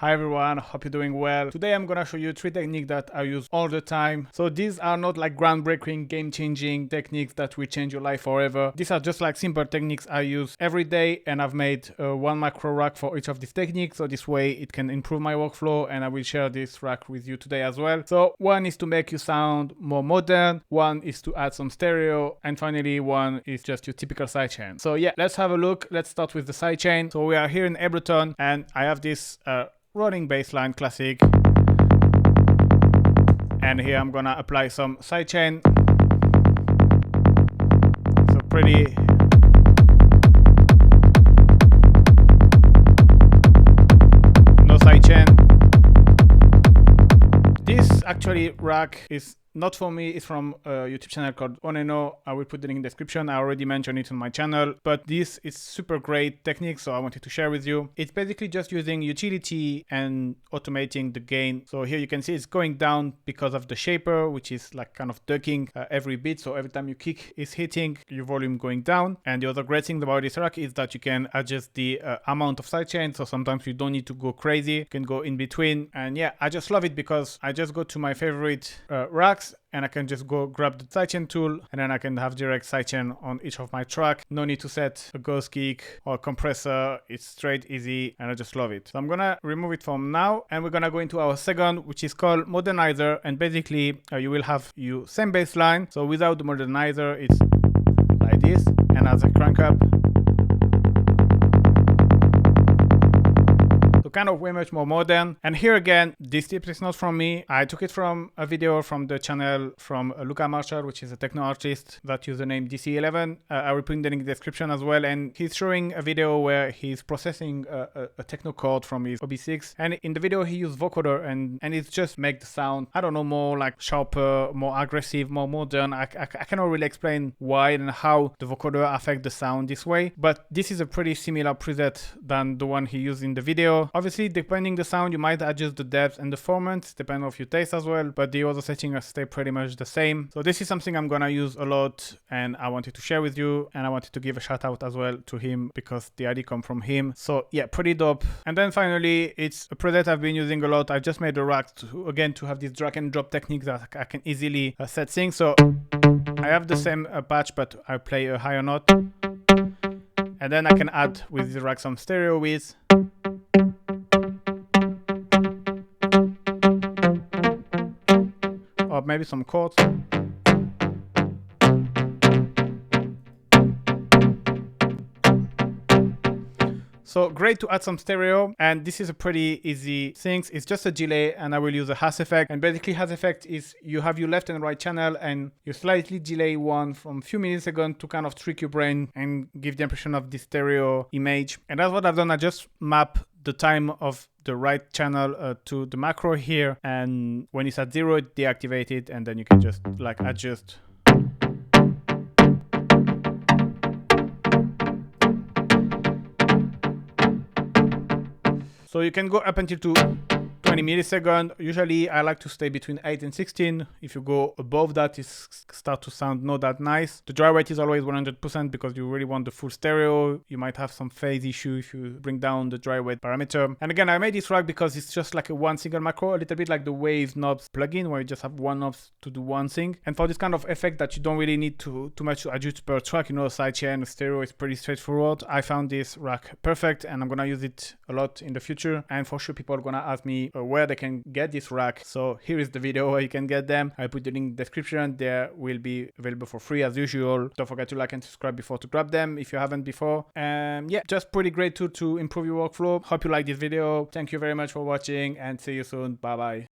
Hi everyone, hope you're doing well. Today I'm gonna show you 3 techniques that I use all the time. So these are not like groundbreaking, game-changing techniques that will change your life forever. These are just like simple techniques I use every day, and I've made one macro rack for each of these techniques, so this way it can improve my workflow, and I will share this rack with you today as well. So one is to make you sound more modern, one is to add some stereo, and finally one is just your typical sidechain. So yeah, let's have a look. Let's start with the sidechain. So we are here in Ableton, and I have this rolling bassline classic, and here I'm gonna apply some sidechain. So pretty no sidechain. This actually rack is not for me, it's from a YouTube channel called Oneno. I will put the link in the description. I already mentioned it on my channel, but this is super great technique, so I wanted to share with you. It's basically just using utility and automating the gain. So here you can see it's going down because of the shaper, which is like kind of ducking every beat. So every time you kick is hitting, your volume going down. And the other great thing about this rack is that you can adjust the amount of sidechain. So sometimes you don't need to go crazy, you can go in between. And yeah, I just love it because I just go to my favorite racks, and I can just go grab the sidechain tool, and then I can have direct sidechain on each of my track. No need to set a ghost kick or compressor. It's straight, easy, and I just love it. So I'm gonna remove it from now, and we're gonna go into our second, which is called Moderniser. And basically you will have your same bass line. So without the Moderniser, it's like this, and as I crank up, kind of way much more modern. And here again, this tip is not from me. I took it from a video from the channel from Luca Marshall, which is a techno artist that used the name DC11. I will put in the link in the description as well. And he's showing a video where he's processing a techno chord from his OB6. And in the video, he used vocoder, and it just makes the sound, I don't know, more like sharper, more aggressive, more modern. I cannot really explain why and how the vocoder affect the sound this way, but this is a pretty similar preset than the one he used in the video. Obviously, depending the sound, you might adjust the depth and the formant, depending on your taste as well, but the other settings stay pretty much the same. So this is something I'm gonna use a lot, and I wanted to share with you, and I wanted to give a shout out as well to him because the idea come from him. So yeah, pretty dope. And then finally, it's a preset I've been using a lot. I've just made a rack to have this drag and drop technique that I can easily set things. So I have the same patch, but I play a higher note, and then I can add with the rack some stereo width, or maybe some chords. So great to add some stereo, and this is a pretty easy thing. It's just a delay, and I will use a hash effect. And basically hash effect is you have your left and right channel, and you slightly delay one from a few milliseconds to kind of trick your brain and give the impression of the stereo image. And that's what I've done. I just map the time of the right channel to the macro here, and when it's at 0, it deactivate it, and then you can just like adjust. So you can go up until to 20 milliseconds. Usually I like to stay between 8 and 16. If you go above that, it starts to sound not that nice. The dry rate is always 100% because you really want the full stereo. You might have some phase issue if you bring down the dry rate parameter. And again, I made this rack because it's just like a one single macro, a little bit like the Wave knobs plugin where you just have one knob to do one thing. And for this kind of effect that you don't really need too much to adjust per track, you know, sidechain, stereo is pretty straightforward. I found this rack perfect, and I'm gonna use it a lot in the future. And for sure, people are gonna ask me where they can get this rack. So here is the video where you can get them. I put the link in the description. There will be available for free as usual. Don't forget to like and subscribe before to grab them if you haven't before. And yeah, just pretty great tool to improve your workflow. Hope you like this video. Thank you very much for watching, and see you soon. Bye bye.